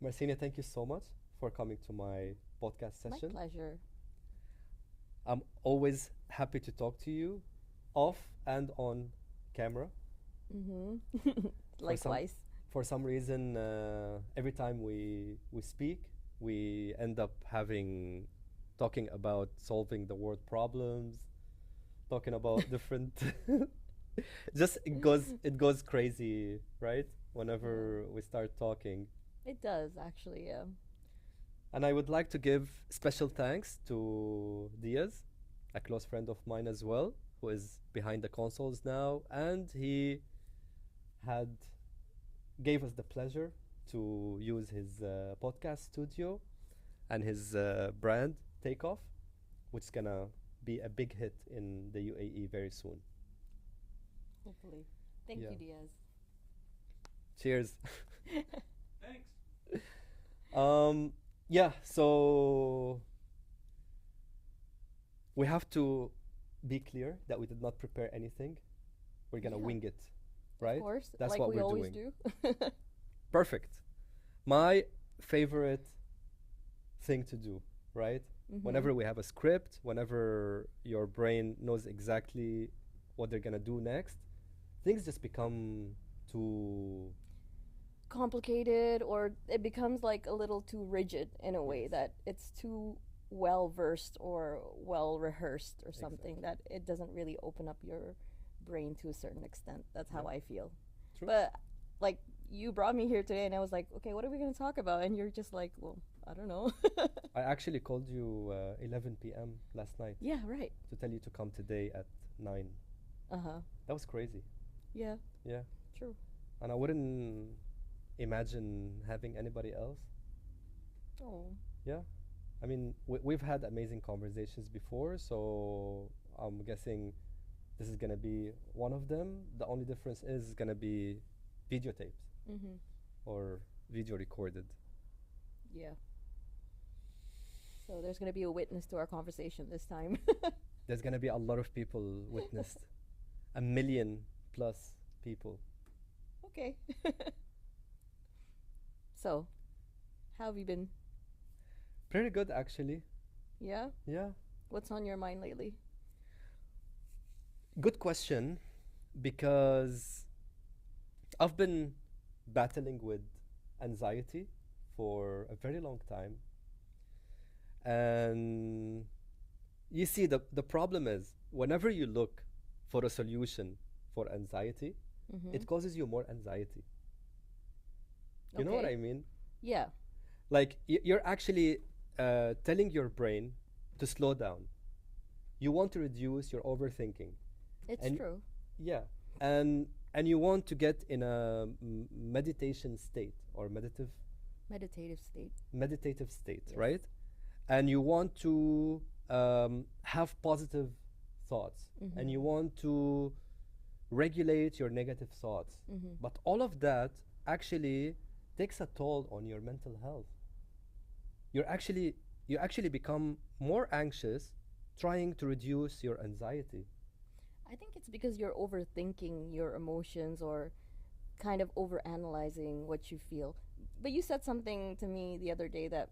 Marcina, thank you so much for coming to my podcast My session. pleasure. I'm always happy to talk to you off and on camera. Mm-hmm. For some Likewise. for some reason, every time we speak, we end up having talking about solving the world problems, talking about different just it goes crazy, right? Yeah. Whenever we start talking. It does actually, yeah. And I would like to give special thanks to Diaz, a close friend of mine as well, who is behind the consoles now, and he had gave us the pleasure to use his podcast studio and his brand Takeoff, which is gonna be a big hit in the UAE very soon. Hopefully. Thank Yeah. you, Diaz. Cheers. Thanks. Yeah, so we have to be clear that we did not prepare anything. We're gonna Yeah, wing it, of right? course, That's like what we we're always doing. do. Perfect. My favorite thing to do, right? Mm-hmm. Whenever we have a script, whenever your brain knows exactly what they're gonna do next, things just become too. Complicated, or it becomes like a little too rigid in a way Yes, that it's too well versed or well rehearsed or something exactly. that it doesn't really open up your brain to a certain extent. That's Yeah, how I feel. true. But like you brought me here today and I was like, okay, what are we going to talk about? And you're just like, well, I don't know. I actually called you 11 p.m. last night Yeah, right. to tell you to come today at 9. Uh-huh. That was crazy. Yeah, Yeah. true. And I wouldn't imagine having anybody else. Oh. Yeah. I mean, we've had amazing conversations before, so I'm guessing this is gonna be one of them. The only difference is gonna be videotaped Mm-hmm. or video recorded. Yeah. So there's going to be a witness to our conversation this time. There's gonna be a lot of people witnessed, a million plus people. Okay. So, how have you been? Pretty good, actually. Yeah? Yeah. What's on your mind lately? Good question, because I've been battling with anxiety for a very long time. And you see, the problem is whenever you look for a solution for anxiety, Mm-hmm. it causes you more anxiety. You know what Okay. I mean? Yeah, Like you're actually telling your brain to slow down. You want to reduce your overthinking. it's And true. yeah, and you want to get in a meditation state or Meditative state. meditative state, Yes. right? And you want to have positive thoughts, and Mm-hmm. you want to regulate your negative thoughts. Mm-hmm. But all of that actually takes a toll on your mental health. You're actually you actually become more anxious trying to reduce your anxiety. I think it's because you're overthinking your emotions or kind of overanalyzing what you feel. But you said something to me the other day that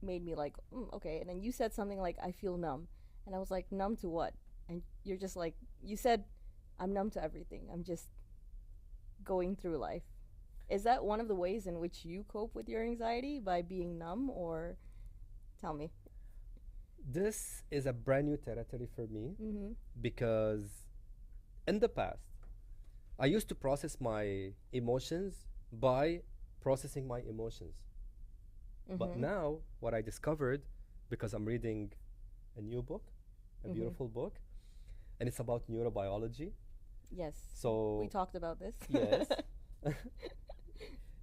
made me like, okay. And then you said something like, I feel numb. And I was like, numb to what? And you're just like, you said, I'm numb to everything. I'm just going through life. Is that one of the ways in which you cope with your anxiety, by being numb, or tell me? This is a brand new territory for me Mm-hmm. because in the past, I used to process my emotions by processing my emotions. But Mm-hmm. now, what I discovered, because I'm reading a new book, a Mm-hmm. beautiful book, and it's about neurobiology. Yes. We So, talked about this. yes,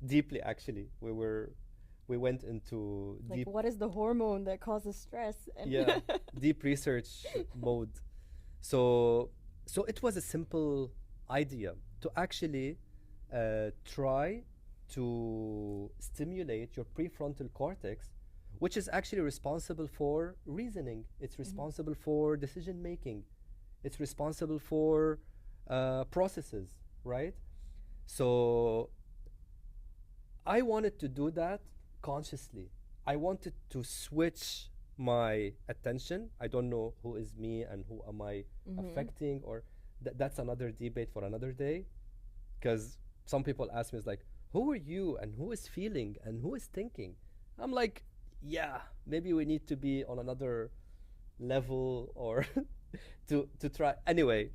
deeply actually. We went into Like, deep, what is the hormone that causes stress? And yeah, deep research mode. So, so it was a simple idea to actually try to stimulate your prefrontal cortex, which is actually responsible for reasoning. It's Mhm. responsible for decision making. It's responsible for processes, right? So I wanted to do that consciously. I wanted to switch my attention. I don't know who is me and who am I affecting, or that's another debate for another day. Because some people ask me, it's like, who are you and who is feeling and who is thinking? I'm like, yeah, maybe we need to be on another level or to try. Anyway,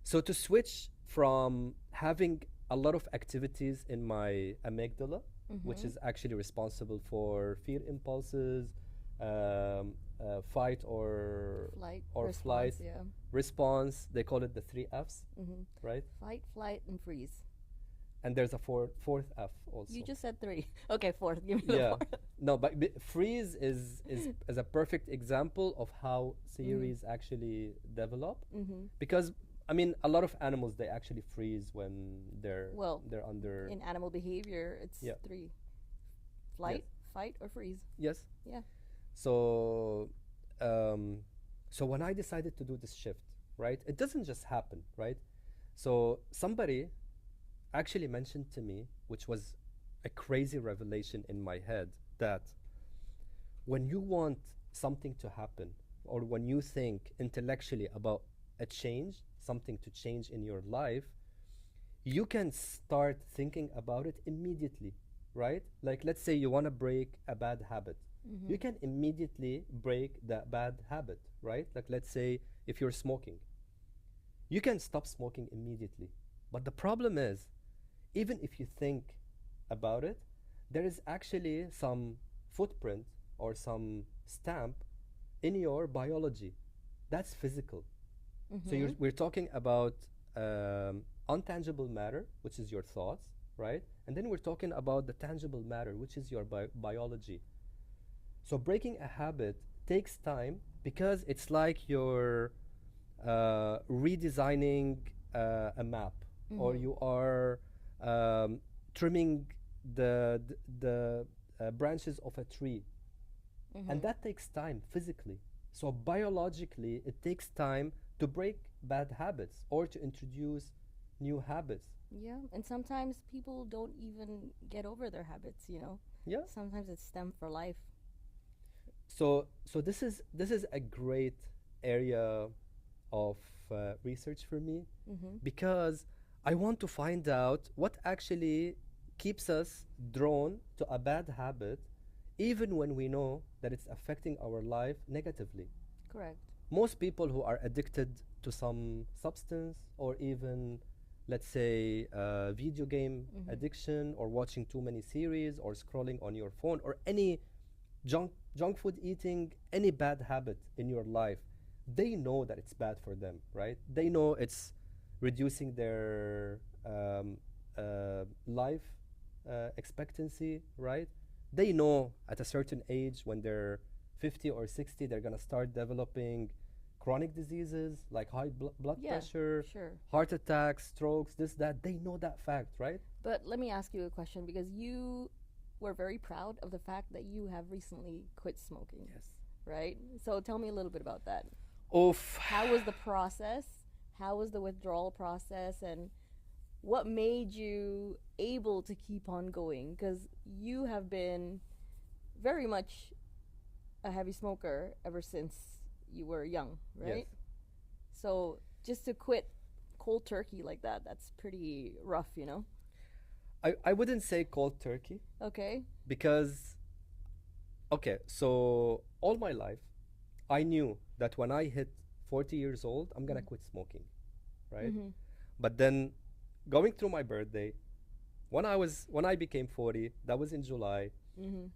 so to switch from having a lot of activities in my amygdala, which is actually responsible for fear impulses, fight Flight, or response, flight yeah. response. They call it the 3 Fs, right? Fight, flight, and freeze. And there's a fourth F also. You just said 3. Okay, 4th. Give me the Yeah. 4th. No, but freeze is a perfect example of how theories actually develop. Because I mean, a lot of animals, they actually freeze when they're Well, under. In animal behavior, it's Yeah. 3. Flight, fight, or freeze. Yes. Yeah. So, so when I decided to do this shift, right, it doesn't just happen, right? So somebody actually mentioned to me, which was a crazy revelation in my head, that when you want something to happen, or when you think intellectually about a change, something to change in your life, you can start thinking about it immediately, right? Like, let's say you want to break a bad habit. You can immediately break that bad habit, right? Like, let's say if you're smoking, you can stop smoking immediately. But the problem is, even if you think about it, there is actually some footprint or some stamp in your biology. That's physical. So we're talking about untangible matter, which is your thoughts, right? And then we're talking about the tangible matter, which is your biology. So breaking a habit takes time, because it's like you're redesigning a map, or you are trimming the branches of a tree, and that takes time physically. So biologically, it takes time to break bad habits or to introduce new habits. Yeah, and sometimes people don't even get over their habits, you know? Yeah. Sometimes it's stem for life. So this is a great area of research for me, because I want to find out what actually keeps us drawn to a bad habit, even when we know that it's affecting our life negatively. Correct. Most people who are addicted to some substance, or even, let's say, video game addiction, or watching too many series, or scrolling on your phone, or any junk food eating, any bad habit in your life, they know that it's bad for them, right? They know it's reducing their life expectancy, right? They know at a certain age, when they're 50 or 60, they're gonna start developing chronic diseases like high blood Yeah, pressure, sure. heart attacks, strokes, this, that. They know that fact, right? But let me ask you a question, because you were very proud of the fact that you have recently quit smoking. Yes. Right? So tell me a little bit about that. Oof. How was the process? How was the withdrawal process? And what made you able to keep on going? Because you have been very much a heavy smoker ever since you were young, right? Yes. So just to quit cold turkey like that, that's pretty rough, you know? I wouldn't say cold turkey, Okay. because, okay, so all my life, I knew that when I hit 40 years old, I'm gonna quit smoking, right? But then, going through my birthday, when I became 40, that was in July,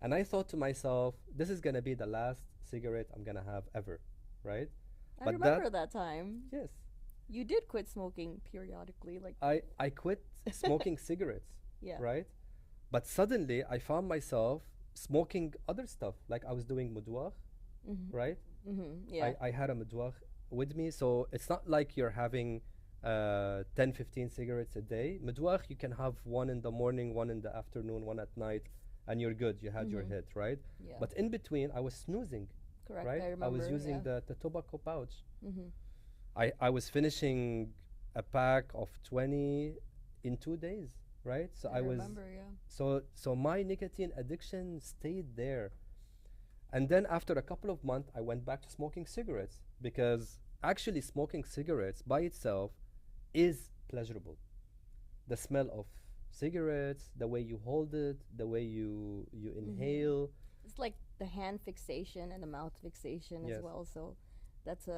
and I thought to myself, this is gonna be the last cigarette I'm gonna have ever, right? I But remember that time. Yes, You did quit smoking periodically, like, I quit smoking cigarettes, yeah. right? But suddenly I found myself smoking other stuff, like I was doing mudwakh, right? Yeah. I had a mudwakh with me, so it's not like you're having 10, 15 cigarettes a day. Mudwakh, you can have one in the morning, one in the afternoon, one at night, and you're good. You had your hit, right? Yeah. But in between, I was snoozing, Correct. right? I remember. was using yeah. the tobacco pouch. I was finishing a pack of 20 in 2 days. right? So I I was remember, yeah. so my nicotine addiction stayed there. And then after a couple of months, I went back to smoking cigarettes because actually smoking cigarettes by itself is pleasurable. The smell of cigarettes, the way you hold it, the way you Mm-hmm. inhale. It's like the hand fixation and the mouth fixation as Yes. well. So that's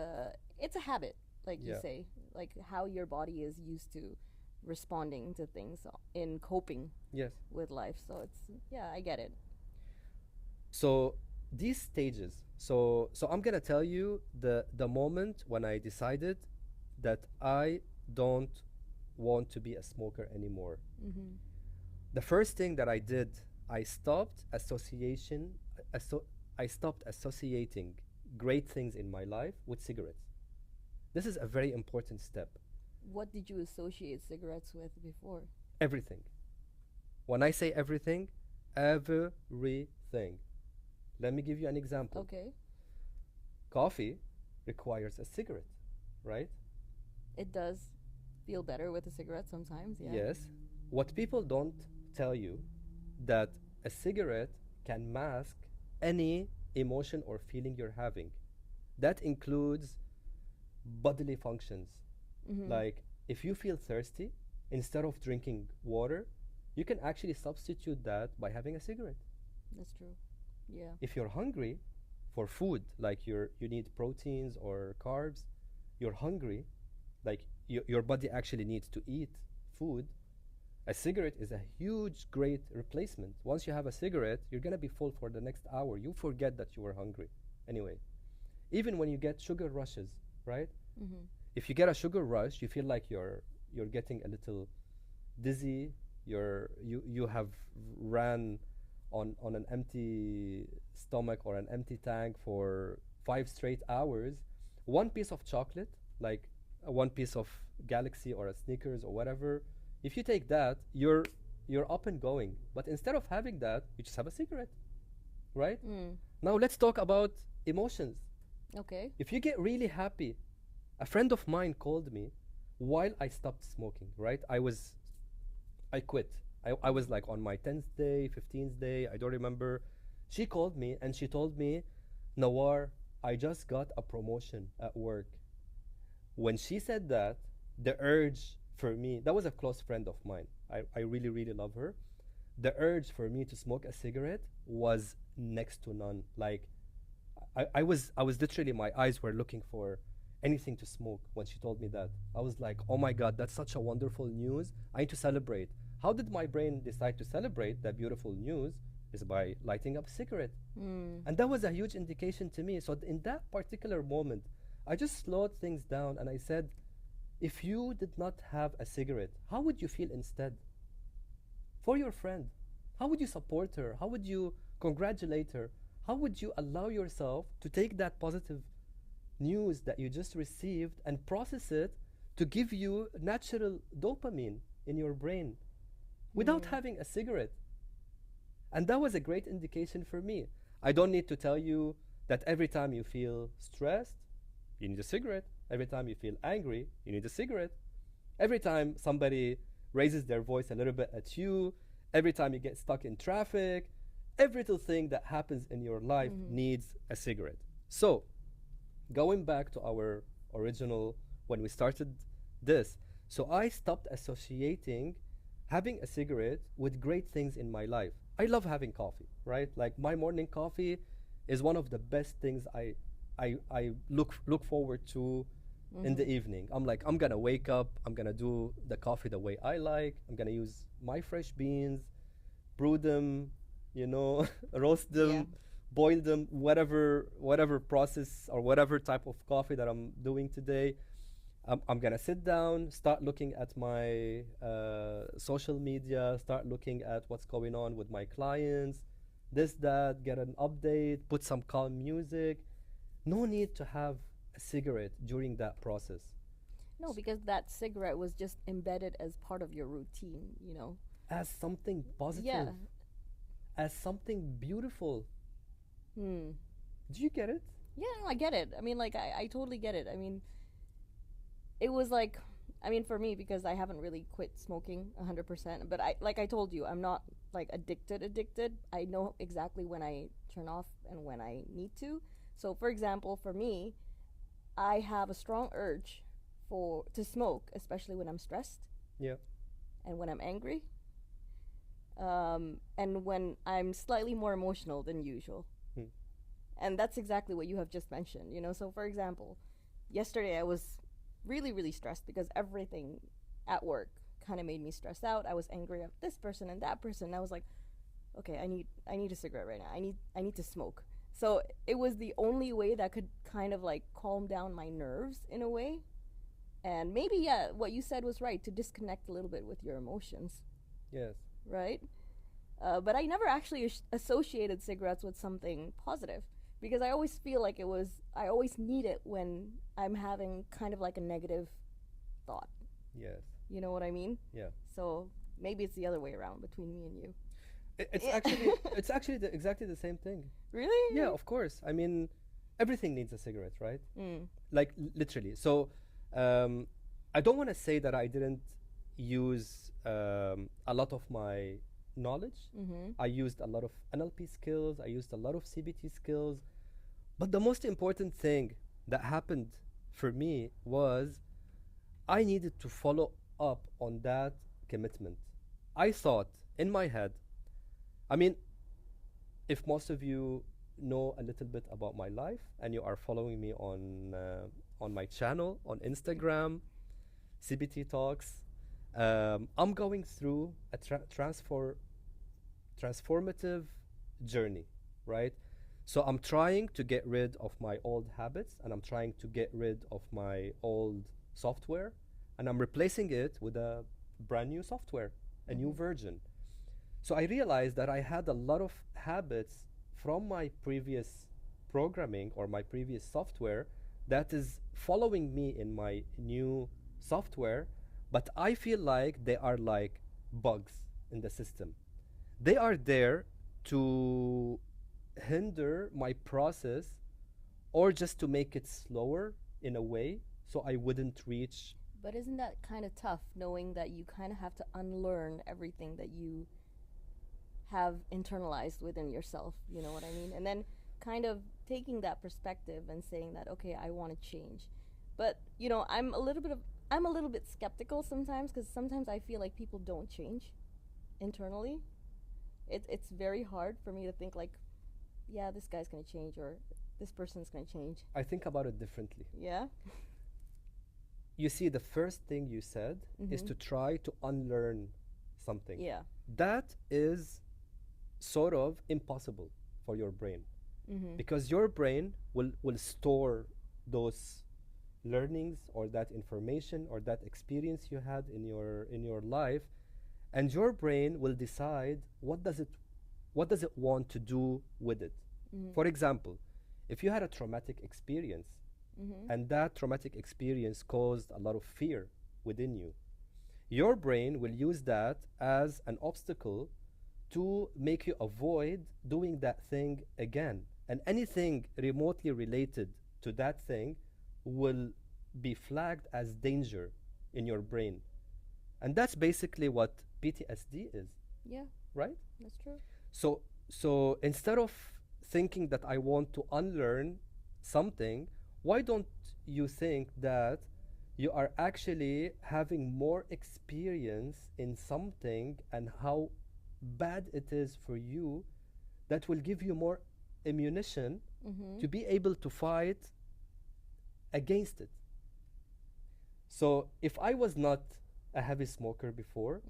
it's a habit, like you Yeah. say, like how your body is used to responding to things in coping Yes. with life. So it's yeah, I get it. So these stages. So I'm gonna tell you the moment when I decided that I don't want to be a smoker anymore. Mm-hmm. The first thing that I did, I stopped association. Asso- I stopped associating great things in my life with cigarettes. This is a very important step. What did you associate cigarettes with before? Everything. When I say everything, everything. Let me give you an example. Okay, Coffee requires a cigarette, right? it does feel better with a cigarette sometimes. Yeah. Yes. What people don't tell you that a cigarette can mask any emotion or feeling you're having. That includes bodily functions. Mm-hmm. Like if you feel thirsty, instead of drinking water, you can actually substitute that by having a cigarette. That's true. Yeah. If you're hungry for food, like you need proteins or carbs, you're hungry, like your body actually needs to eat food. A cigarette is a huge, great replacement. Once you have a cigarette, you're gonna be full for the next hour. You forget that you were hungry. Anyway, even when you get sugar rushes, right? Mm-hmm. If you get a sugar rush, you feel like you're getting a little dizzy. You have ran on an empty stomach or an empty tank for 5 straight hours. One piece of chocolate, like one piece of Galaxy or a Snickers or whatever, if you take that, you're up and going. But instead of having that, you just have a cigarette, right? Mm. Now let's talk about emotions. Okay. If you get really happy, a friend of mine called me while I stopped smoking, right? I quit. I was like on my 10th day, 15th day, I don't remember. She called me and she told me, Nawar, I just got a promotion at work. When she said that, the urge for me, that was a close friend of mine. I really, really love her. The urge for me to smoke a cigarette was next to none. Like I was literally, my eyes were looking for anything to smoke when she told me that. I was like, oh my god, that's such a wonderful news. I need to celebrate. How did my brain decide to celebrate that beautiful news? Is by lighting up a cigarette. Mm. And that was a huge indication to me. So in that particular moment, I just slowed things down and I said, if you did not have a cigarette, how would you feel instead? For your friend, how would you support her? How would you congratulate her? How would you allow yourself to take that positive news that you just received and process it to give you natural dopamine in your brain without Mm. having a cigarette? And that was a great indication for me. I don't need to tell you that every time you feel stressed, you need a cigarette. Every time you feel angry, you need a cigarette. Every time somebody raises their voice a little bit at you, every time you get stuck in traffic, every little thing that happens in your life Mm-hmm. needs a cigarette. So, going back to our original, when we started this, so I stopped associating having a cigarette with great things in my life. I love having coffee, right? Like my morning coffee is one of the best things I look forward to in Mm-hmm. the evening. I'm like, I'm gonna wake up, I'm gonna do the coffee the way I like, I'm gonna use my fresh beans, brew them, roast Yeah. them, boil them, whatever process or whatever type of coffee that I'm doing today. I'm gonna sit down, start looking at my social media, start looking at what's going on with my clients, this, that, get an update, put some calm music. No need to have a cigarette during that process. No, because that cigarette was just embedded as part of your routine. As something Yeah. positive, as something beautiful. Hmm. Do you get it? Yeah, no, I get it. I mean, like, I totally get it. I mean, it was like I mean, for me, because I haven't really quit smoking 100%, but like I told you, I'm not like addicted. I know exactly when I turn off and when I need to. So, for example, for me, I have a strong urge to smoke, especially when I'm stressed Yeah. and when I'm angry, and when I'm slightly more emotional than usual. Hmm. And that's exactly what you have just mentioned, you know. So, for example, yesterday I was really, really stressed because everything at work kind of made me stressed out. I was angry at this person and that person. And I was like, okay, I need a cigarette right now. I need to smoke. So it was the only way that could kind of like calm down my nerves in a way. And maybe, yeah, what you said was right, to disconnect a little bit with your emotions, Yes. right? But I never actually associated cigarettes with something positive, because I always feel like I always need it when I'm having kind of like a negative thought. Yes. You know what I mean? Yeah. So maybe it's the other way around between me and you. It's actually exactly the same thing. Really? Yeah, of course. I mean, everything needs a cigarette, right? Mm. Like literally. So, I don't want to say that I didn't use a lot of my knowledge. Mm-hmm. I used a lot of NLP skills. I used a lot of CBT skills. But the most important thing that happened for me was I needed to follow up on that commitment. I thought in my head, I mean, if most of you know a little bit about my life and you are following me on my channel on Instagram, CBT Talks, I'm going through a transformative journey, right? So I'm trying to get rid of my old habits and I'm trying to get rid of my old software and I'm replacing it with a brand new software, a new version. So I realized that I had a lot of habits from my previous programming or my previous software that is following me in my new software, but I feel like they are like bugs in the system. They are there to hinder my process or just to make it slower in a way so I wouldn't reach. But isn't that kind of tough, knowing that you kind of have to unlearn everything that you have internalized within yourself? You know what I mean? And then kind of taking that perspective and saying that, okay, I want to change. But you know, I'm a little bit skeptical sometimes, because sometimes I feel like people don't change internally. It's very hard for me to think like, yeah, this guy's gonna change or this person's gonna change. I think about it differently. Yeah. You see, the first thing you said is to try to unlearn something. Yeah. That is sort of impossible for your brain because your brain will store those learnings or that information or that experience you had in your life, and your brain will decide what does it want to do with it. For example, if you had a traumatic experience and that traumatic experience caused a lot of fear within you, your brain will use that as an obstacle to make you avoid doing that thing again. And anything remotely related to that thing will be flagged as danger in your brain. And that's basically what PTSD is, Yeah, right? that's true. So instead of thinking that I want to unlearn something, why don't you think that you are actually having more experience in something and how bad it is for you, that will give you more ammunition to be able to fight against it. So if I was not a heavy smoker before,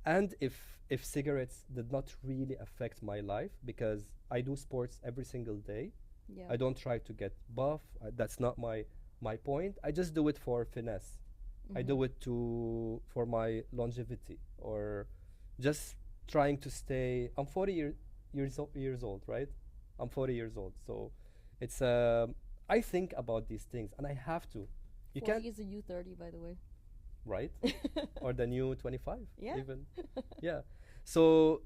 and if cigarettes did not really affect my life, because I do sports every single day, Yeah. I don't try to get buff. That's not my point. I just do it for finesse. I do it for my longevity, or just trying to stay. I'm 40 years old, right? I'm 40 years old, so it's I think about these things, and I have to. You 40 can't, is a U30, by the way. right? Or the new 25, Yeah. even. Yeah. So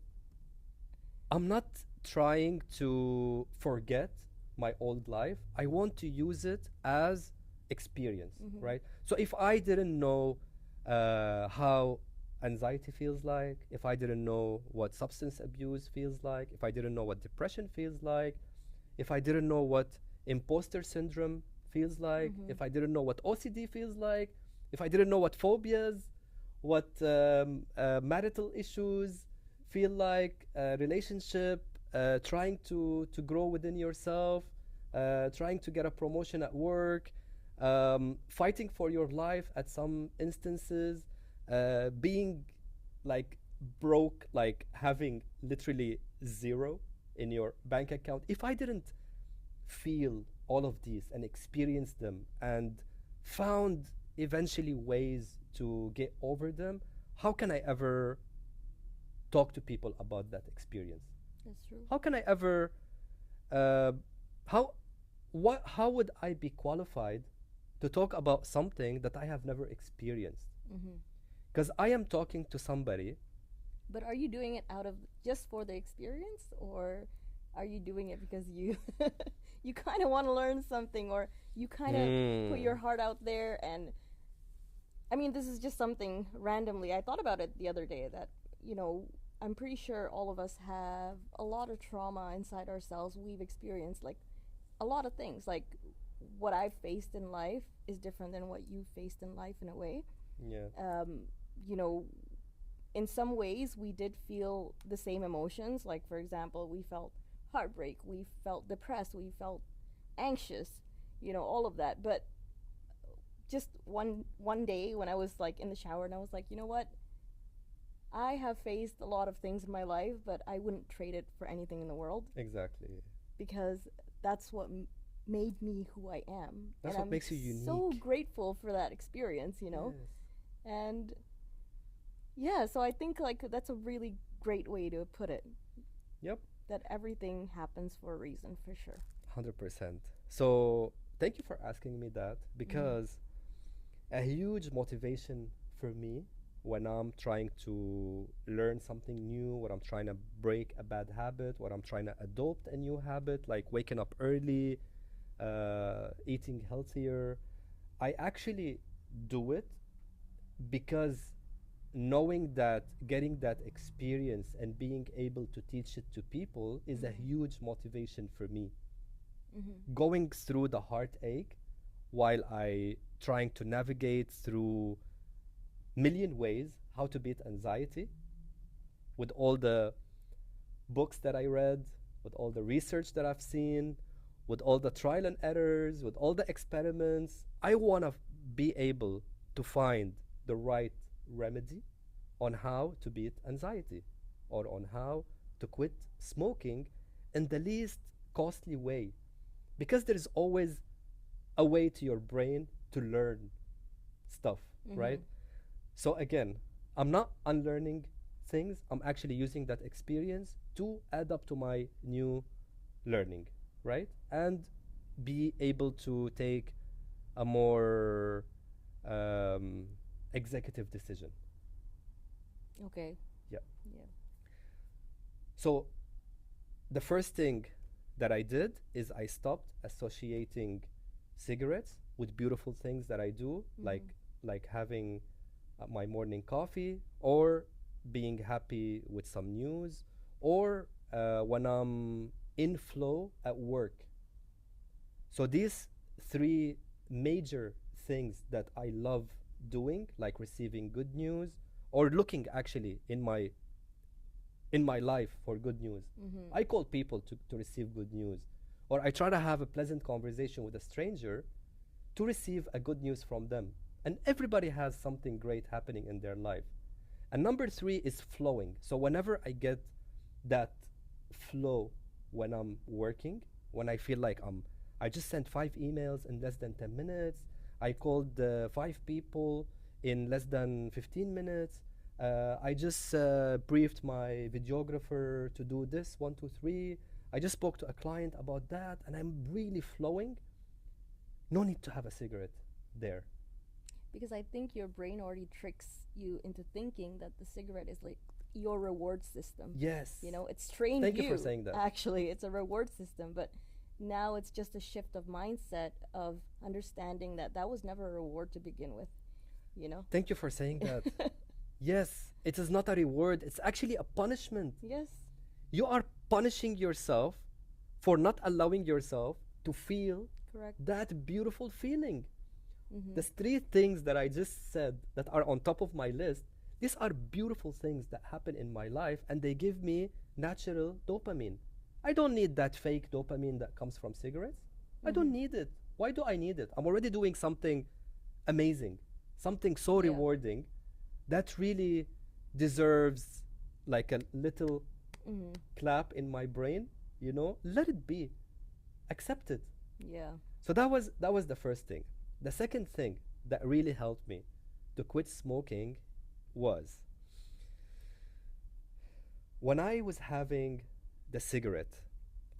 I'm not trying to forget my old life. I want to use it as experience, right? So if I didn't know how anxiety feels like, if I didn't know what substance abuse feels like, if I didn't know what depression feels like, if I didn't know what imposter syndrome feels like, Mm-hmm. if I didn't know what OCD feels like, if I didn't know what phobias, what marital issues feel like, relationship, trying to grow within yourself, trying to get a promotion at work, fighting for your life at some instances, being like broke, like having literally zero in your bank account. If I didn't feel all of these and experience them and found eventually ways to get over them, how can I ever talk to people about that experience? That's true. How can I ever uh, how how would I be qualified to talk about something that I have never experienced? Mm-hmm. Because I am talking to somebody. But are you doing it out of just for the experience, or are you doing it because you you kind of want to learn something, or you kind of put your Mm, heart out there? And I mean, this is just something randomly. I thought about it the other day that, you know, I'm pretty sure all of us have a lot of trauma inside ourselves. We've experienced like a lot of things. Like what I've faced in life is different than what you faced in life in a way. yeah, Um, you know, in some ways we did feel the same emotions. Like for example, we felt heartbreak, we felt depressed, we felt anxious, you know, all of that. But just one day when I was like in the shower and I was like, you know what? I have faced a lot of things in my life, but I wouldn't trade it for anything in the world exactly. because that's what made me who I am. That's And what I'm makes you so unique. grateful for that experience, you know? Yes. And yeah, so I think like that's a really great way to put it. Yep. That everything happens for a reason, for sure. 100%. So thank you for asking me that, Mm-hmm. because a huge motivation for me when I'm trying to learn something new, when I'm trying to break a bad habit, when I'm trying to adopt a new habit, like waking up early, eating healthier, I actually do it because knowing that getting that experience and being able to teach it to people is a Mm-hmm. huge motivation for me. Mm-hmm. Going through the heartache while I trying to navigate through million ways how to beat anxiety with all the books that I read, with all the research that I've seen, with all the trial and errors, with all the experiments. I want to be able to find the right remedy on how to beat anxiety or on how to quit smoking in the least costly way, because there is always a way to your brain to learn stuff, Mm-hmm. right? So again, I'm not unlearning things. I'm actually using that experience to add up to my new learning, right? And be able to take a more um, executive decision. Okay. Yeah. Yeah. So the first thing that I did is I stopped associating cigarettes with beautiful things that I do, Mm-hmm. like having my morning coffee, or being happy with some news, or when I'm in flow at work. So these three major things that I love doing, like receiving good news or looking actually in my life for good news. Mm-hmm. I call people to receive good news, or I try to have a pleasant conversation with a stranger to receive a good news from them. And everybody has something great happening in their life. And number three is flowing. So whenever I get that flow when I'm working, when I feel like I just sent 5 emails in less than 10 minutes, I called 5 people in less than 15 minutes, I just briefed my videographer to do this, one, two, three. I just spoke to a client about that, and I'm really flowing. No need to have a cigarette there. Because I think your brain already tricks you into thinking that the cigarette is like your reward system. Yes. You know, it's trained Thank you for you. saying that. Actually, it's a reward system, but now it's just a shift of mindset of understanding that that was never a reward to begin with. you know? Thank you for saying that. Yes, it is not a reward, it's actually a punishment. Yes. You are punishing yourself for not allowing yourself to feel Correct. that beautiful feeling. Mm-hmm. The three things that I just said that are on top of my list, these are beautiful things that happen in my life and they give me natural dopamine. I don't need that fake dopamine that comes from cigarettes. I don't need it. Why do I need it? I'm already doing something amazing, something so Yeah. rewarding that really deserves like a little Mm-hmm. clap in my brain, you know? Let it be. Accept it. Yeah. So that was the first thing. The second thing that really helped me to quit smoking was when I was having the cigarette,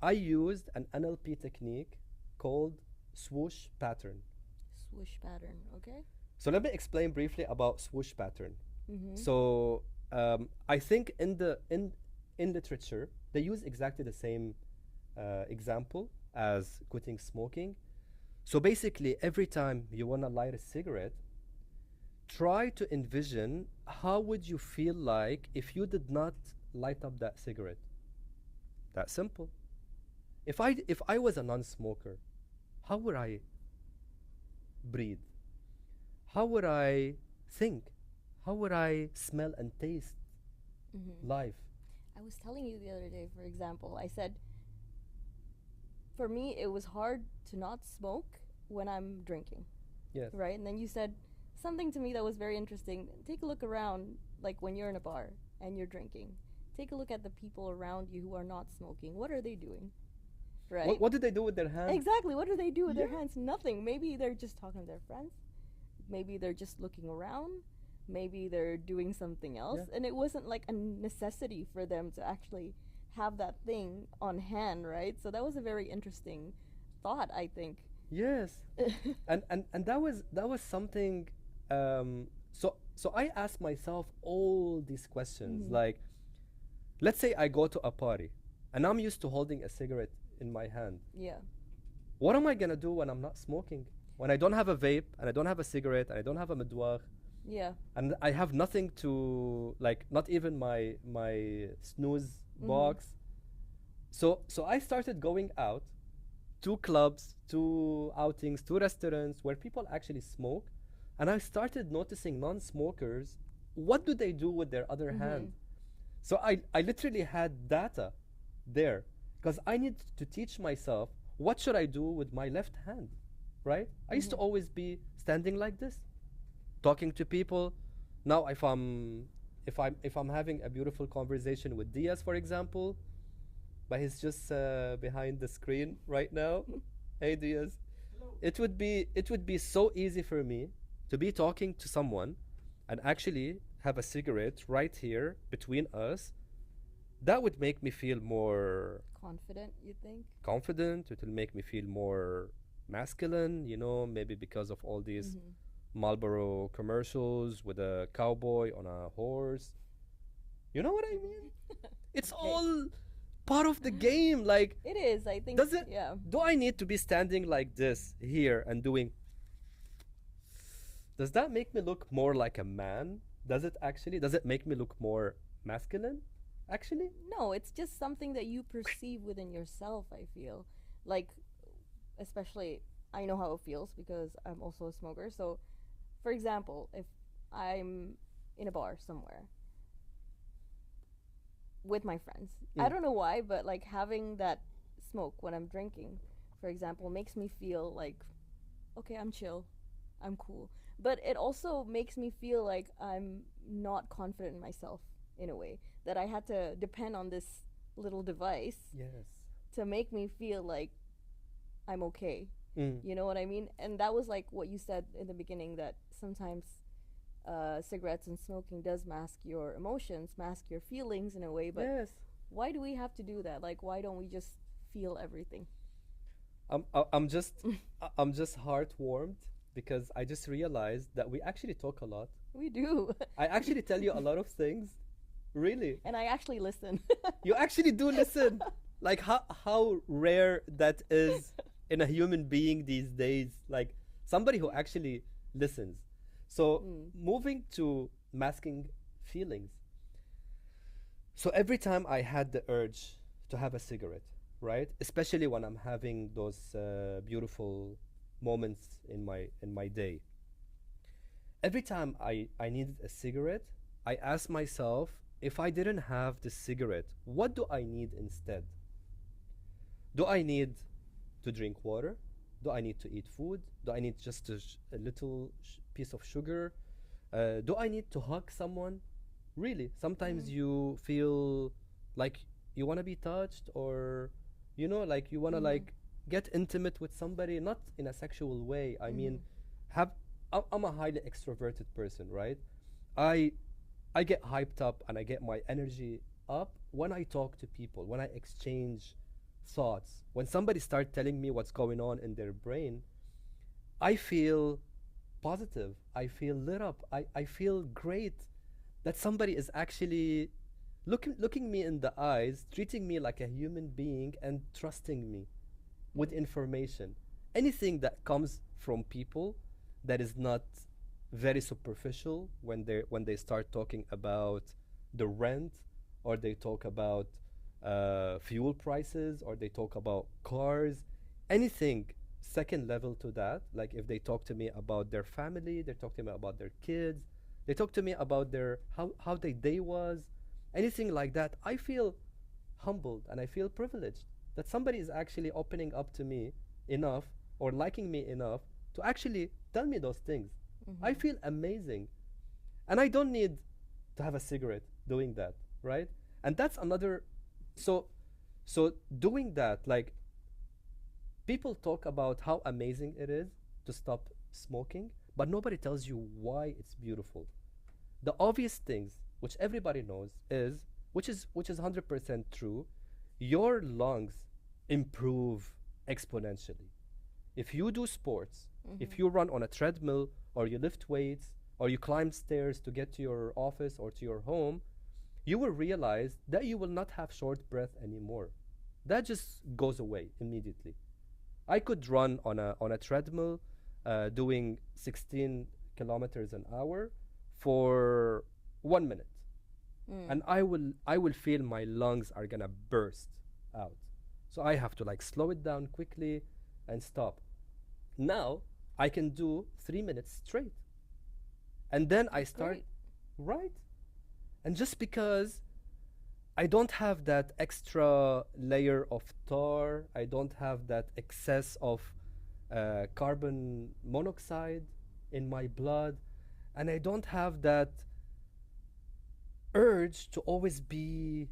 I used an NLP technique called swoosh pattern. Swoosh pattern. Okay. So let me explain briefly about swoosh pattern. Mm-hmm. So I think in literature they use exactly the same example as quitting smoking. So basically, every time you want to light a cigarette, try to envision how would you feel like if you did not light up that cigarette. That simple. If I was a non-smoker, how would I breathe? How would I think? How would I smell and taste Mm-hmm. life? I was telling you the other day, for example, I said, for me, it was hard to not smoke when I'm drinking, Yes. right? And then you said something to me that was very interesting. Take a look around, like when you're in a bar and you're drinking. Take a look at the people around you who are not smoking. What are they doing? Right? What do they do with their hands? Exactly. What do they do with their Yeah. hands? Nothing. Maybe they're just talking to their friends. Maybe they're just looking around. Maybe they're doing something else. Yeah. And it wasn't like a necessity for them to actually have that thing on hand, right? So that was a very interesting thought, I think. Yes. And that was something so I asked myself all these questions, Mhm. like let's say I go to a party and I'm used to holding a cigarette in my hand. Yeah. What am I gonna do when I'm not smoking? When I don't have a vape and I don't have a cigarette and I don't have a medouar Yeah. and I have nothing to, like, not even my snooze Mhm. box. So I started going out to clubs, to outings, to restaurants where people actually smoke, and I started noticing non-smokers. What do they do with their other Mhm. hand? So I literally had data there because I need to teach myself what should I do with my left hand, right? I used to Mhm. always be standing like this, talking to people. Now if I'm having a beautiful conversation with Diaz, for example, but he's just behind the screen right now. Hey Diaz. Hello. It would be so easy for me to be talking to someone and actually have a cigarette right here between us. That would make me feel more Confident, you think? confident. It will make me feel more masculine, maybe because of all these Mhm. Marlboro commercials with a cowboy on a horse. You know what I mean? It's Okay. all part of the game. Like, It is, I think. does it? Yeah. Do I need to be standing like this here and doing? Does that make me look more like a man? Does it actually? Does it make me look more masculine? Actually? No, it's just something that you perceive within yourself, I feel. Like, especially, I know how it feels because I'm also a smoker. So, for example, if I'm in a bar somewhere with my friends, I Mm. don't know why, but like having that smoke when I'm drinking, for example, makes me feel like, okay, I'm chill, I'm cool. But it also makes me feel like I'm not confident in myself in a way, that I had to depend on this little device Yes. to make me feel like I'm okay. Mm. You know what I mean? And that was like what you said in the beginning, that sometimes cigarettes and smoking does mask your emotions, mask your feelings in a way. But Yes. why do we have to do that? Like, why don't we just feel everything? I'm just heartwarmed because I just realized that we actually talk a lot. We do. I actually tell you a lot of things. Really. And I actually listen. You actually do listen. Like how rare that is in a human being these days. Like somebody who actually listens. So Mm. moving to masking feelings. So every time I had the urge to have a cigarette, right? Especially when I'm having those beautiful moments in my day. Every time I needed a cigarette, I asked myself, if I didn't have the cigarette, what do I need instead? Do I need to drink water? Do I need to eat food? Do I need just a little piece of sugar? Do I need to hug someone? Really, sometimes Mm. you feel like you want to be touched, or like you want to Mhm. like get intimate with somebody, not in a sexual way. I mean, Mhm. have I'm a highly extroverted person, right? I I get hyped up and I get my energy up when I talk to people, when I exchange thoughts. When somebody start telling me what's going on in their brain, I feel positive. I feel lit up. I feel great that somebody is actually looking me in the eyes, treating me like a human being and trusting me with Mm. information. Anything that comes from people that is not very superficial, when they start talking about the rent, or they talk about fuel prices, or they talk about cars, anything second level to that, like if they talk to me about their family, they talk to me about their kids, they talk to me about their how their day was, anything like that, I feel humbled and I feel privileged that somebody is actually opening up to me enough, or liking me enough, to actually tell me those things. I Mhm. feel amazing. And I don't need to have a cigarette doing that, right? And that's another. So, so doing that, like, people talk about how amazing it is to stop smoking, but nobody tells you why it's beautiful. The obvious things, which everybody knows, is which is 100% true. Your lungs improve exponentially if you do sports, if Mhm. you run on a treadmill, or you lift weights, or you climb stairs to get to your office or to your home. You will realize that you will not have short breath anymore. That just goes away immediately. I could run on a treadmill, doing 16 kilometers an hour for 1 minute, Mm. and I will feel my lungs are gonna burst out. So I have to like slow it down quickly and stop. Now I can do 3 minutes straight, and then I That's start, great. right. And just because I don't have that extra layer of tar, I don't have that excess of carbon monoxide in my blood, and I don't have that urge to always be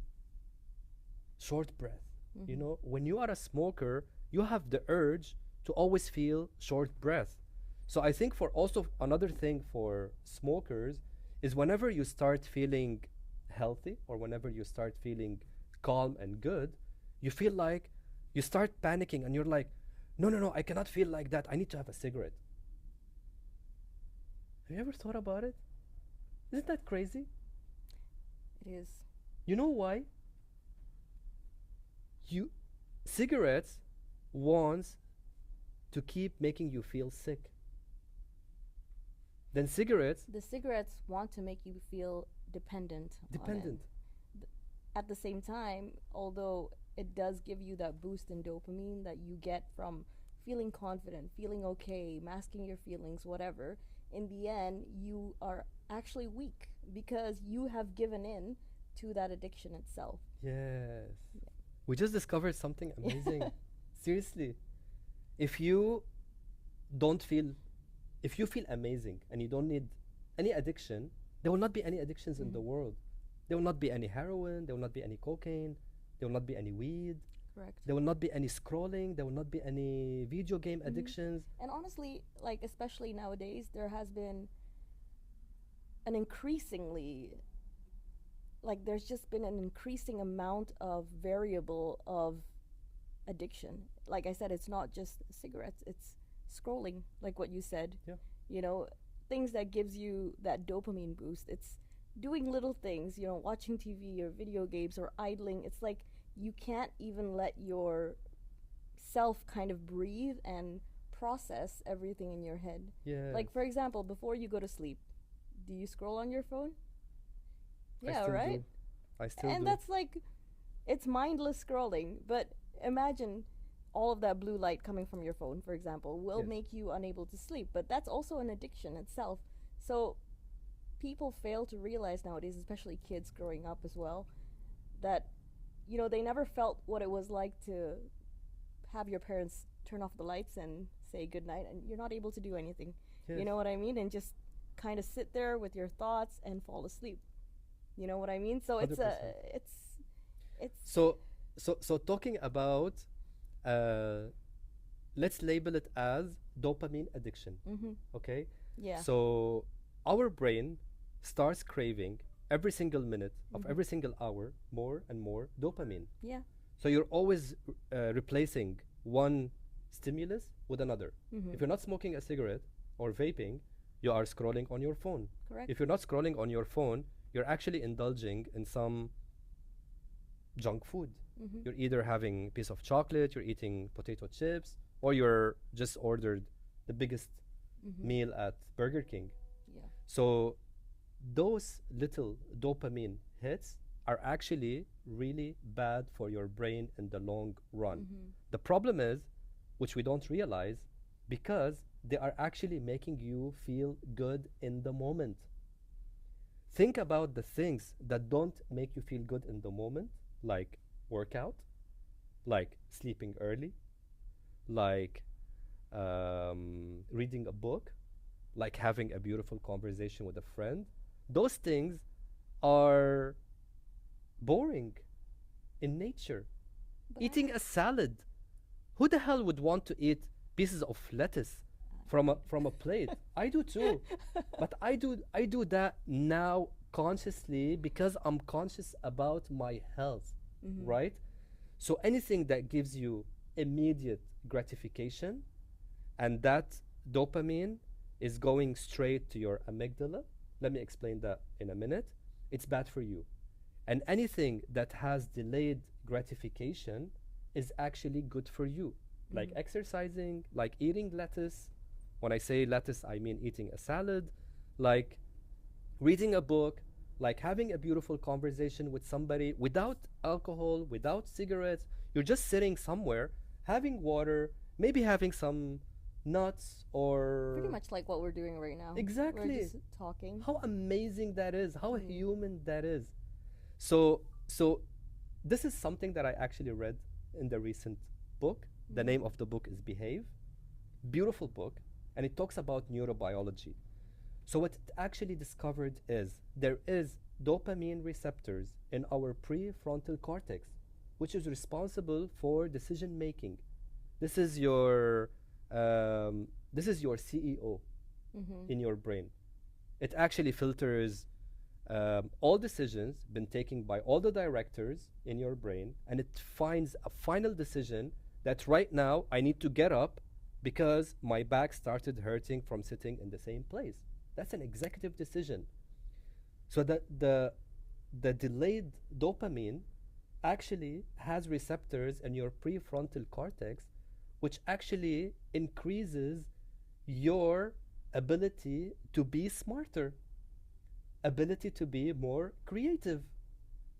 short breath. Mhm. When you are a smoker, you have the urge to always feel short breath. So I think for also another thing for smokers is whenever you start feeling healthy, or whenever you start feeling calm and good, you feel like you start panicking and you're like, no, no, no, I cannot feel like that. I need to have a cigarette. Have you ever thought about it? Isn't that crazy? It is. You know why? You Cigarettes wants to keep making you feel sick. Then cigarettes The cigarettes want to make you feel dependent on it. dependent. At the same time, although it does give you that boost in dopamine that you get from feeling confident, feeling okay, masking your feelings, whatever, in the end, you are actually weak because you have given in to that addiction itself. Yes. We just discovered something Yeah. amazing. Seriously. If you don't feel if you feel amazing and you don't need any addiction, there will not be any addictions in the Mhm. world. There will not be any heroin, there will not be any cocaine, there will not be any weed, Correct. there will not be any scrolling, there will not be any video game Mhm. addictions. And honestly, like especially nowadays, there has been an increasingly there's just been an increasing amount of variable of addiction. Like I said, it's not just cigarettes, it's scrolling, like what you said. Yeah. You know, things that gives you that dopamine boost. It's doing little things, watching TV or video games or idling. It's like you can't even let your self kind of breathe and process everything in your head. Yeah. Like, for example, before you go to sleep, do you scroll on your phone? I Yeah, still right? do. I still And do. that's like, it's mindless scrolling. But imagine all of that blue light coming from your phone, for example, will Yes. make you unable to sleep. But that's also an addiction itself. So people fail to realize nowadays, especially kids growing up as well, that, you know, they never felt what it was like to have your parents turn off the lights and say goodnight, and you're not able to do anything. Yes. You know what I mean? And just kind of sit there with your thoughts and fall asleep. You know what I mean? So it's 100%. it's So talking about, uh, let's label it as dopamine addiction. mhm. Okay. Yeah. So our brain starts craving every single minute of Mhm. every single hour more and more dopamine. Yeah. So you're always replacing one stimulus with another. Mhm. If you're not smoking a cigarette or vaping, you are scrolling on your phone. Correct. If you're not scrolling on your phone, you're actually indulging in some junk food. Mhm. You're either having a piece of chocolate, you're eating potato chips, or you're just ordered the biggest Mhm. meal at Burger King. Yeah. So those little dopamine hits are actually really bad for your brain in the long run. Mhm. The problem is, which we don't realize, because they are actually making you feel good in the moment. Think about the things that don't make you feel good in the moment, like workout, like sleeping early, like reading a book, like having a beautiful conversation with a friend. Those things are boring in nature. But Eating a salad. Who the hell would want to eat pieces of lettuce from a plate? I do too. But I do that now consciously because I'm conscious about my health, Mhm. right? So anything that gives you immediate gratification and that dopamine is going straight to your amygdala. Let me explain that in a minute. It's bad for you. And anything that has delayed gratification is actually good for you. Like Mhm. exercising, like eating lettuce. When I say lettuce, I mean eating a salad, like reading a book, like having a beautiful conversation with somebody without alcohol, without cigarettes. You're just sitting somewhere, having water, maybe having some nuts Pretty or. much like what we're doing right now. We're Exactly. just talking. How amazing that is, how Mm. human that is. So this is something that I actually read in the recent book. The Mhm. name of the book is Behave. Beautiful book, and it talks about neurobiology. So what it actually discovered is there is dopamine receptors in our prefrontal cortex, which is responsible for decision making. This is your CEO Mhm. in your brain. It actually filters all decisions been taken by all the directors in your brain, and it finds a final decision that right now I need to get up because my back started hurting from sitting in the same place. That's an executive decision. So the delayed dopamine actually has receptors in your prefrontal cortex, which actually increases your ability to be smarter, ability to be more creative,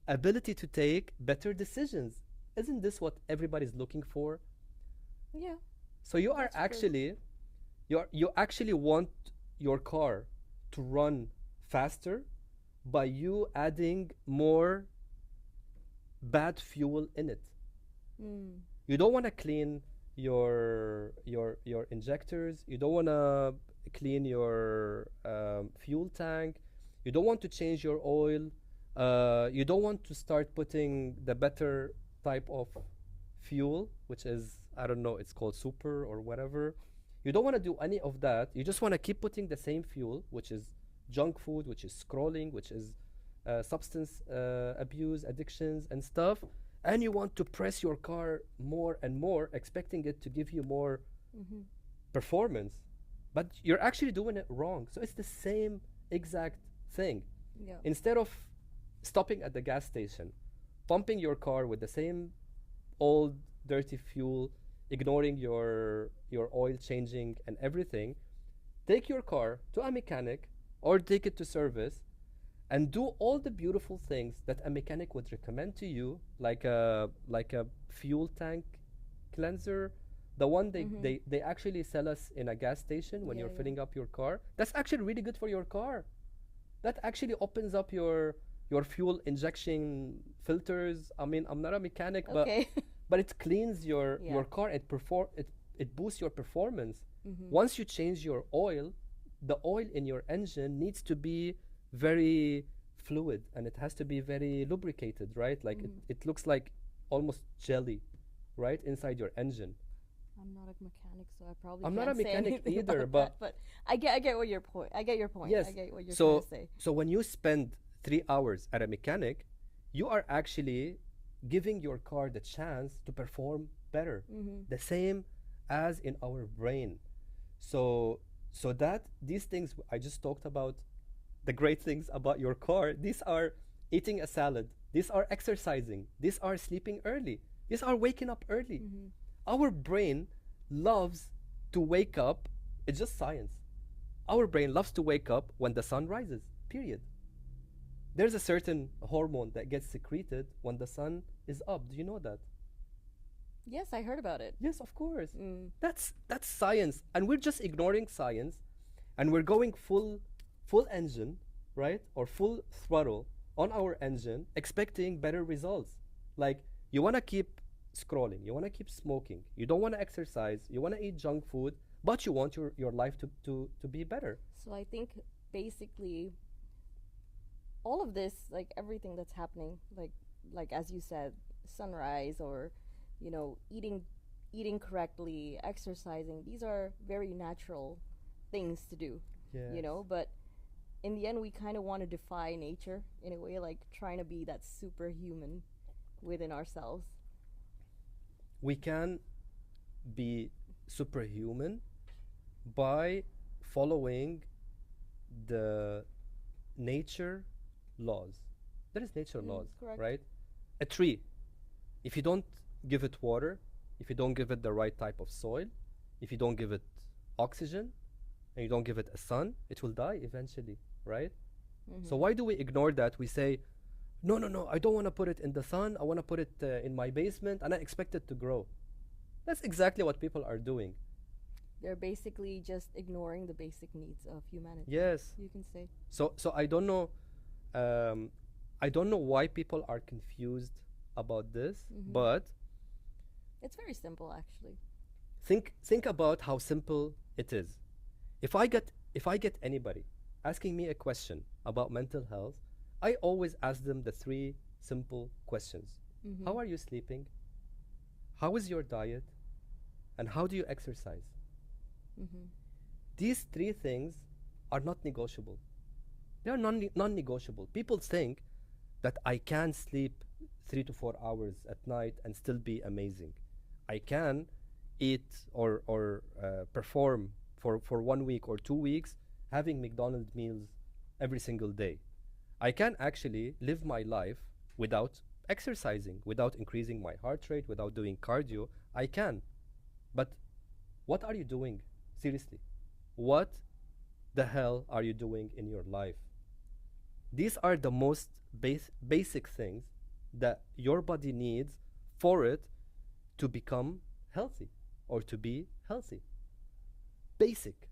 ability to take better decisions. Isn't this what everybody's looking for? Yeah. So you are That's true. actually you actually want your car to run faster by you adding more bad fuel in it. Mm. You don't want to clean your injectors. You don't want to clean your fuel tank. You don't want to change your oil. You don't want to start putting the better type of fuel, which is, I don't know, it's called super or whatever. You don't want to do any of that. You just want to keep putting the same fuel, which is junk food, which is scrolling, which is substance abuse, addictions, and stuff. And you want to press your car more and more, expecting it to give you more Mhm. performance. But you're actually doing it wrong. So it's the same exact thing. Yeah. Instead of stopping at the gas station, pumping your car with the same old dirty fuel, ignoring your oil changing and everything, take your car to a mechanic or take it to service and do all the beautiful things that a mechanic would recommend to you, like a fuel tank cleanser, the one they actually sell us in a gas station when Yeah, you're yeah. filling up your car. That's actually really good for your car. That actually opens up your fuel injection filters. I mean, I'm not a mechanic, Okay. but it cleans your Yeah. your car. It boosts your performance. Mhm. Once you change your oil, the oil in your engine needs to be very fluid and it has to be very lubricated, right? Like Mhm. it looks like almost jelly, right, inside your engine. I'm not a mechanic, so I probably I'm can't not a say mechanic anything either, about but that, but I get what your point. I get your point. yes. I get what you're So trying to say. so when you spend 3 hours at a mechanic, you are actually giving your car the chance to perform better. Mhm. The same as in our brain. So that these things I just talked about, the great things about your car, these are eating a salad, these are exercising, these are sleeping early, these are waking up early. Mhm. Our brain loves to wake up. It's just science. Our brain loves to wake up when the sun rises, period. There's a certain hormone that gets secreted when the sun is up. Do you know that? Yes, I heard about it. Yes, of course. Mm. That's science, and we're just ignoring science, and we're going full engine, right, or full throttle on our engine, expecting better results. Like you wanna keep scrolling, you wanna keep smoking, you don't wanna exercise, you wanna eat junk food, but you want your life to be better. So I think basically all of this, like everything that's happening, like as you said, sunrise or eating correctly, exercising, these are very natural things to do, Yes. but in the end we kind of want to defy nature in a way, like trying to be that superhuman within ourselves. We can be superhuman by following the nature laws. There is nature laws, Correct. right? A tree, if you don't give it water, if you don't give it the right type of soil, if you don't give it oxygen, and you don't give it a sun, it will die eventually, right? So why do we ignore that? We say, no, no, no, I don't want to put it in the sun. I want to put it in my basement, and I expect it to grow. That's exactly what people are doing. They're basically just ignoring the basic needs of humanity. Yes. You can say. So um, I don't know why people are confused about this, but It's very simple, actually. think about how simple it is. If I get anybody asking me a question about mental health, I always ask them the three simple questions. How are you sleeping? How is your diet? And how do you exercise? These three things are not negotiable. They are non-negotiable. People think that I can sleep 3 to 4 hours at night and still be amazing. I can eat or perform for 1 week or 2 weeks having McDonald's meals every single day. I can actually live my life without exercising, without increasing my heart rate, without doing cardio. I can. But what are you doing? Seriously. What the hell are you doing in your life? These are the most basic things that your body needs for it to become healthy or to be healthy. Basic.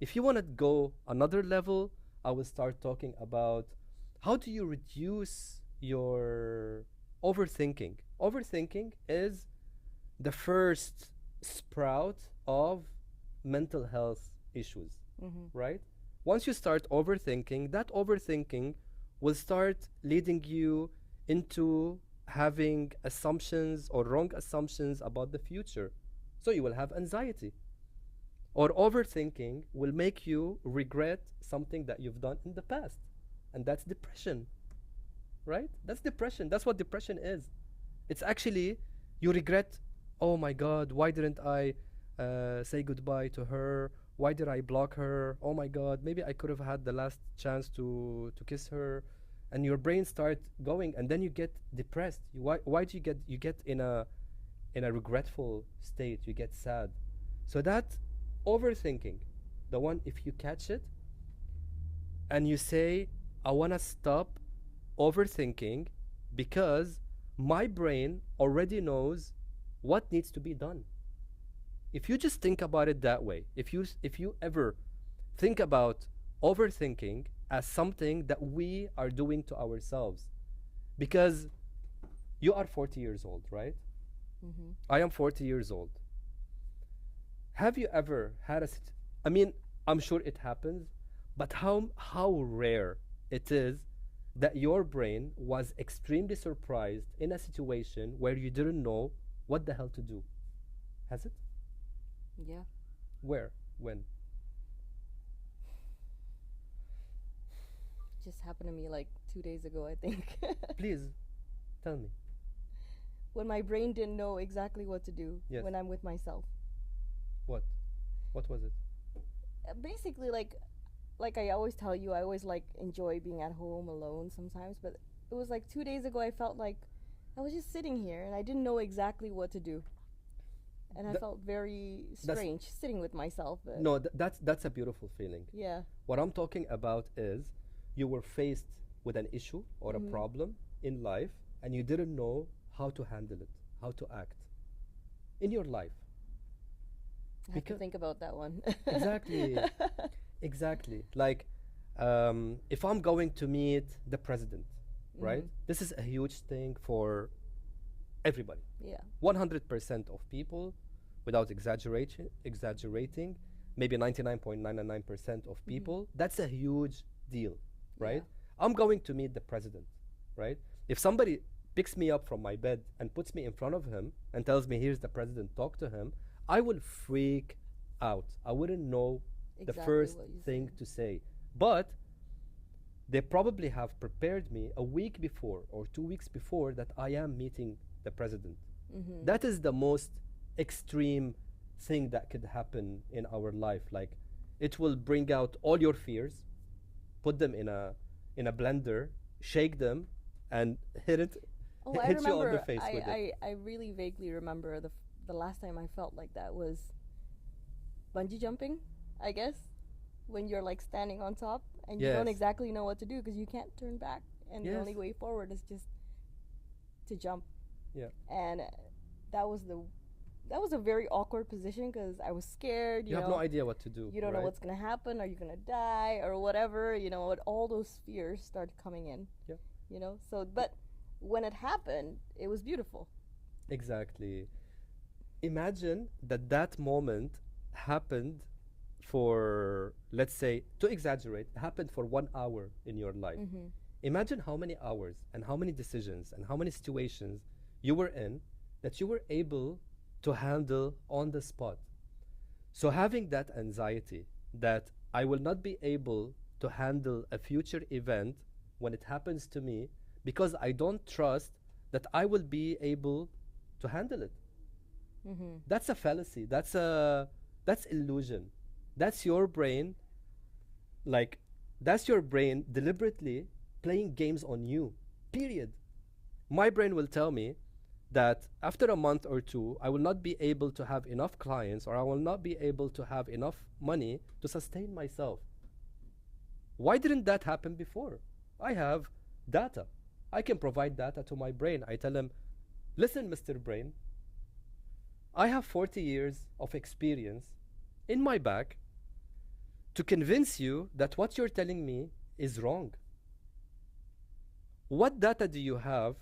If you want to go another level, I will start talking about how do you reduce your overthinking. Overthinking is the first sprout of mental health issues, right? Once you start overthinking, that overthinking will start leading you into having assumptions or wrong assumptions about the future. So you will have anxiety. Or overthinking will make you regret something that you've done in the past. And that's depression, right? That's depression. That's what depression is. It's actually, you regret, oh my God, why didn't I say goodbye to her? Why did I block her? Oh my God, maybe I could have had the last chance to kiss her. And your brain starts going, and then you get depressed. Why do you get in a regretful state, you get sad. So that overthinking, the one, if you catch it and you say, I want to stop overthinking because my brain already knows what needs to be done. If you just think about it that way, if you ever think about overthinking as something that we are doing to ourselves, because you are 40 years old, right? Mm-hmm. I am 40 years old. Have you ever had I mean, I'm sure it happens, but how rare it is that your brain was extremely surprised in a situation where you didn't know what the hell to do. Has it? Yeah. Where? When? Just happened to me like 2 days ago, I think. Please tell me. When my brain didn't know exactly what to do Yes. when I'm with myself. What? What was it? Basically, like I always tell you, I always like enjoy being at home alone sometimes, but it was like 2 days ago I felt like I was just sitting here and I didn't know exactly what to do. And I Th- felt very that's- strange sitting with myself. But No, that's a beautiful feeling. Yeah. What I'm talking about is you were faced with an issue or a Mhm. problem in life and you didn't know how to handle it, how to act in your life. I have to Becau- think about that one. Exactly. Exactly. Like, if I'm going to meet the president, right? Mhm. This is a huge thing for everybody. Yeah. 100% of people, without exaggerating, maybe 99.999% of people, that's a huge deal, right? I'm going to meet the president, right? If somebody picks me up from my bed and puts me in front of him and tells me, here's the president, talk to him, I will freak out. I wouldn't know the Exactly first what you thing said. to say. But they probably have prepared me a week before or 2 weeks before that I am meeting the president. Mhm. That is the most extreme thing that could happen in our life. Like, it will bring out all your fears, put them in a blender, shake them, and hit it, Oh, I hit you on the remember. face with it. I really vaguely remember the last time I felt like that was bungee jumping, I guess, when you're like standing on top and you don't Yes. exactly know what to do because you can't turn back, and the only Yes. way forward is just to jump. Yeah. And that was a very awkward position because I was scared. You You have know, no idea what to do. you don't know right? what's gonna happen. Are you gonna die or whatever? You know, and all those fears start coming in. Yeah. You know, so but when it happened, it was beautiful. Exactly. Imagine that that moment happened for, let's say, to exaggerate, happened for 1 hour in your life. Mm-hmm. Imagine how many hours and how many decisions and how many situations you were in that you were able to handle on the spot. So having that anxiety that I will not be able to handle a future event when it happens to me because I don't trust that I will be able to handle it. Mm-hmm. That's a fallacy. That's illusion. That's your brain, like, that's your brain deliberately playing games on you. Period. My brain will tell me that after a month or two, I will not be able to have enough clients or I will not be able to have enough money to sustain myself. Why didn't that happen before? I have data. I can provide data to my brain. I tell him, listen, Mr. Brain, I have 40 years of experience in my back to convince you that what you're telling me is wrong. What data do you have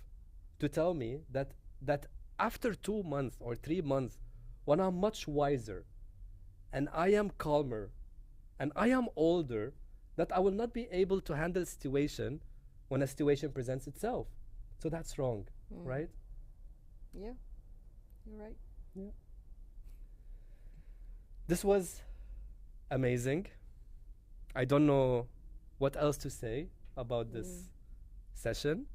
to tell me that after 2 months or 3 months, when I'm much wiser and I am calmer and I am older, that I will not be able to handle a situation when a situation presents itself? So that's wrong, right? Yeah, you're right. Yeah. This was amazing. I don't know what else to say about this session.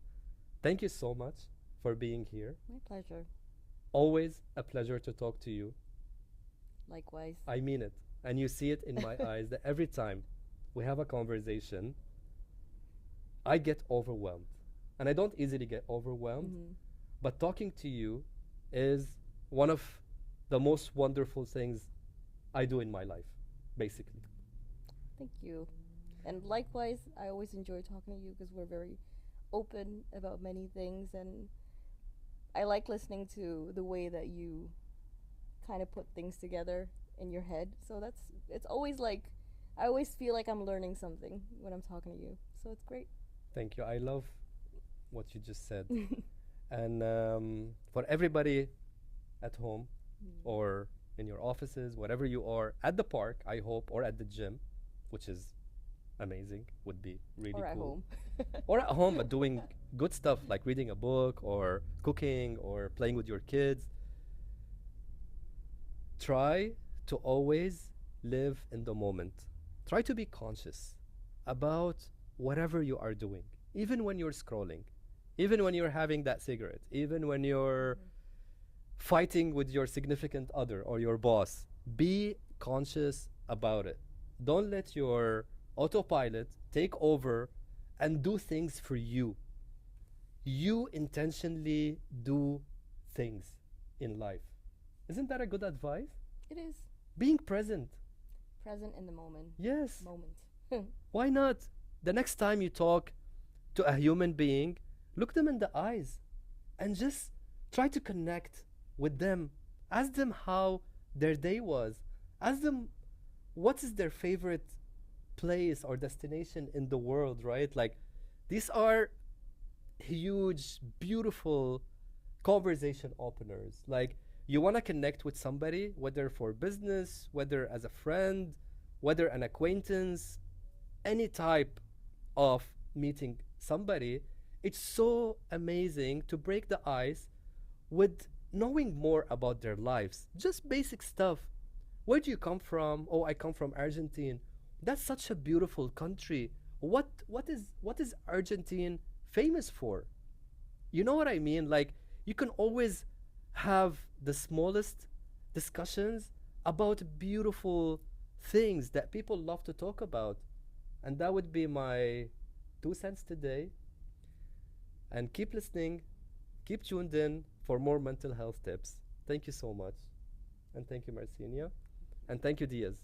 Thank you so much for being here. My pleasure. Always a pleasure to talk to you. Likewise. I mean it. And you see it in my eyes that every time we have a conversation, I get overwhelmed. And I don't easily get overwhelmed, Mhm. but talking to you is one of the most wonderful things I do in my life, basically. Thank you. And likewise, I always enjoy talking to you because we're very open about many things, and I like listening to the way that you kind of put things together in your head. So it's always like I always feel like I'm learning something when I'm talking to you. So it's great. Thank you. I love what you just said. And for everybody at home or in your offices, wherever you are, at the park, I hope, or at the gym, which is amazing, would be really Or at cool. home. Or at home, but doing good stuff like reading a book or cooking or playing with your kids. Try to always live in the moment. Try to be conscious about whatever you are doing, even when you're scrolling, even when you're having that cigarette, even when you're fighting with your significant other or your boss. Be conscious about it. Don't let your autopilot take over and do things for you. You intentionally do things in life. Isn't that a good advice? It is Being present. present in the moment. Yes. Moment. Why not? The next time you talk to a human being, look them in the eyes and just try to connect with them. Ask them how their day was. Ask them what is their favorite place or destination in the world, right? Like, these are huge, beautiful conversation openers. Like, you want to connect with somebody, whether for business, whether as a friend, whether an acquaintance, any type of meeting somebody. It's so amazing to break the ice with knowing more about their lives. Just basic stuff. Where do you come from? Oh, I come from Argentina. That's such a beautiful country. What is Argentine famous for? You know what I mean? Like, you can always have the smallest discussions about beautiful things that people love to talk about. And that would be my 2 cents today. And keep listening, keep tuned in for more mental health tips. Thank you so much. And thank you, Marcinia. And thank you, Diaz.